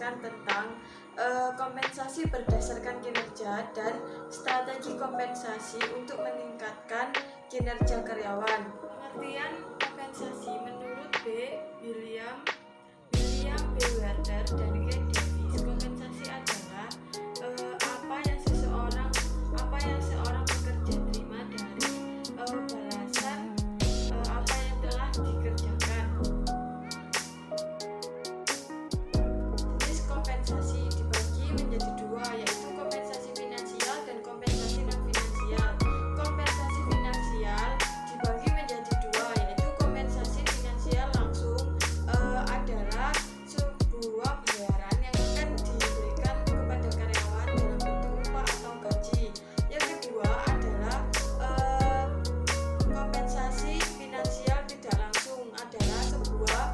menjelaskan tentang kompensasi berdasarkan kinerja dan strategi kompensasi untuk meningkatkan kinerja karyawan. Pengertian kompensasi menurut William B. Werder dan G. Davis, kompensasi adalah apa yang seorang pekerja terima dari balasan apa yang telah dikerjakan. Jenis kompensasi dibagi menjadi dua, yaitu kompensasi finansial dan kompensasi non finansial. Kompensasi finansial dibagi menjadi dua, yaitu kompensasi finansial langsung adalah sebuah bayaran yang akan diberikan kepada karyawan dalam bentuk upah atau gaji. Yang kedua adalah kompensasi finansial tidak langsung, adalah sebuah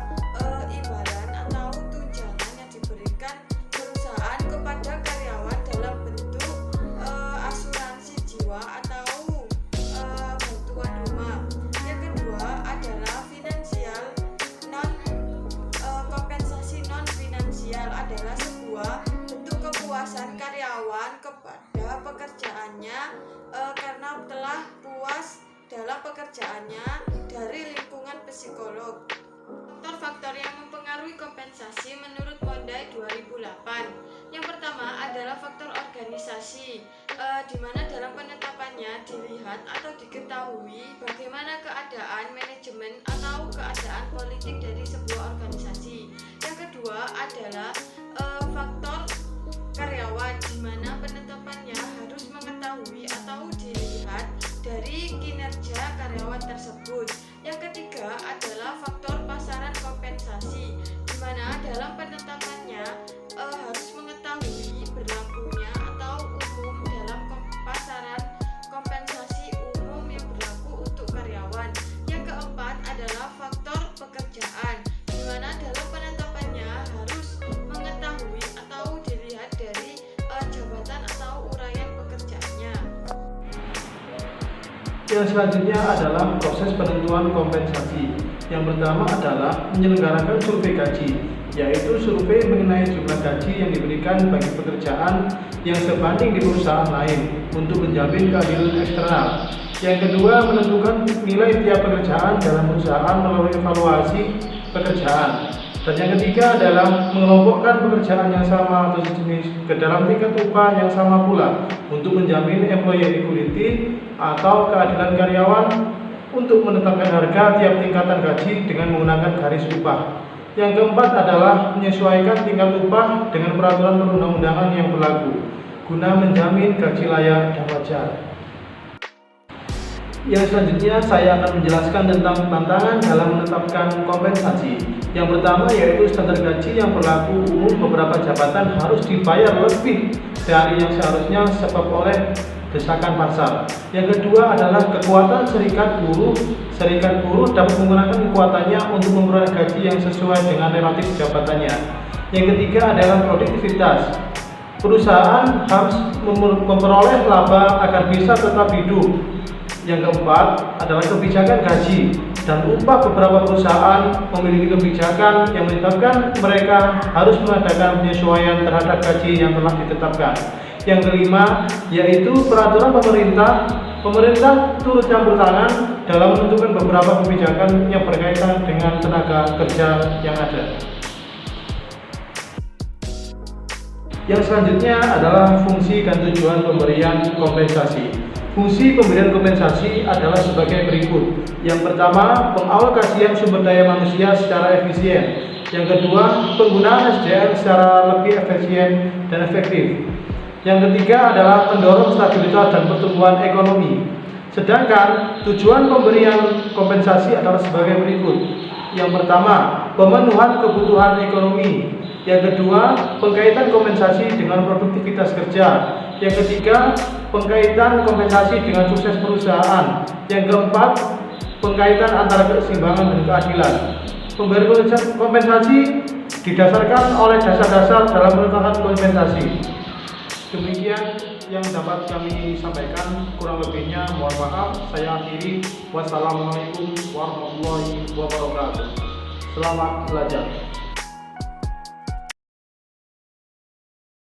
imbalan atau tunjangan yang diberikan perusahaan kepada karyawan dalam bentuk asuransi jiwa atau bantuan rumah. Yang kedua adalah kompensasi non finansial, adalah sebuah bentuk kepuasan karyawan kepada pekerjaannya karena telah puas dalam pekerjaannya dari lingkungan psikolog. Faktor-faktor yang mempengaruhi kompensasi menurut Mondai 2008. Yang pertama adalah faktor organisasi, di mana dalam penetapannya dilihat atau diketahui bagaimana keadaan manajemen atau keadaan politik dari sebuah organisasi. Yang kedua adalah faktor karyawan, di mana penetapannya harus mengetahui atau dilihat dari kinerja karyawan tersebut. Yang ketiga adalah faktor pasaran kompensasi, di mana dalam penetapannya harus mengetahui berlakunya atau umum dalam pasaran kompensasi umum yang berlaku untuk karyawan. Yang keempat adalah faktor pekerjaan, di mana dalam penetapannya harus mengetahui atau dilihat dari jabatan atau uraian pekerjaannya. Yang selanjutnya adalah proses penentuan kompensasi. Yang pertama adalah menyelenggarakan survei gaji, yaitu survei mengenai jumlah gaji yang diberikan bagi pekerjaan yang sebanding di perusahaan lain untuk menjamin keadilan eksternal. Yang kedua, menentukan nilai tiap pekerjaan dalam perusahaan melalui evaluasi pekerjaan. Dan yang ketiga adalah mengelompokkan pekerjaan yang sama atau sejenis ke dalam tingkat upah yang sama pula untuk menjamin employer equality atau keadilan karyawan untuk menetapkan harga tiap tingkatan gaji dengan menggunakan garis upah. Yang keempat adalah menyesuaikan tingkat upah dengan peraturan perundang-undangan yang berlaku guna menjamin gaji layak dan wajar. Yang selanjutnya saya akan menjelaskan tentang tantangan dalam menetapkan kompensasi. Yang pertama yaitu standar gaji yang berlaku umum beberapa jabatan harus dibayar lebih dari yang seharusnya sebab oleh desakan pasar. Yang kedua adalah kekuatan serikat buruh. Serikat buruh dapat menggunakan kekuatannya untuk memperoleh gaji yang sesuai dengan relatif jabatannya. Yang ketiga adalah produktivitas. Perusahaan harus memperoleh laba agar bisa tetap hidup. Yang keempat adalah kebijakan gaji dan upah. Beberapa perusahaan memiliki kebijakan yang menetapkan mereka harus mengadakan penyesuaian terhadap gaji yang telah ditetapkan. Yang kelima yaitu peraturan pemerintah. Pemerintah turut campur tangan dalam menentukan beberapa kebijakan yang berkaitan dengan tenaga kerja yang ada. Yang selanjutnya adalah fungsi dan tujuan pemberian kompensasi. Fungsi pemberian kompensasi adalah sebagai berikut. Yang pertama, pengalokasian sumber daya manusia secara efisien. Yang kedua, penggunaan SDM secara lebih efisien dan efektif. Yang ketiga adalah mendorong stabilitas dan pertumbuhan ekonomi. Sedangkan tujuan pemberian kompensasi adalah sebagai berikut. Yang pertama, pemenuhan kebutuhan ekonomi. Yang kedua, pengkaitan kompensasi dengan produktivitas kerja. Yang ketiga, pengkaitan kompensasi dengan sukses perusahaan. Yang keempat, pengkaitan antara keseimbangan dan keadilan. Pemberian kompensasi didasarkan oleh dasar-dasar dalam menetapkan kompensasi. Demikian yang dapat kami sampaikan, kurang lebihnya mohon maaf. Saya akhiri. Wassalamualaikum warahmatullahi wabarakatuh. Selamat belajar.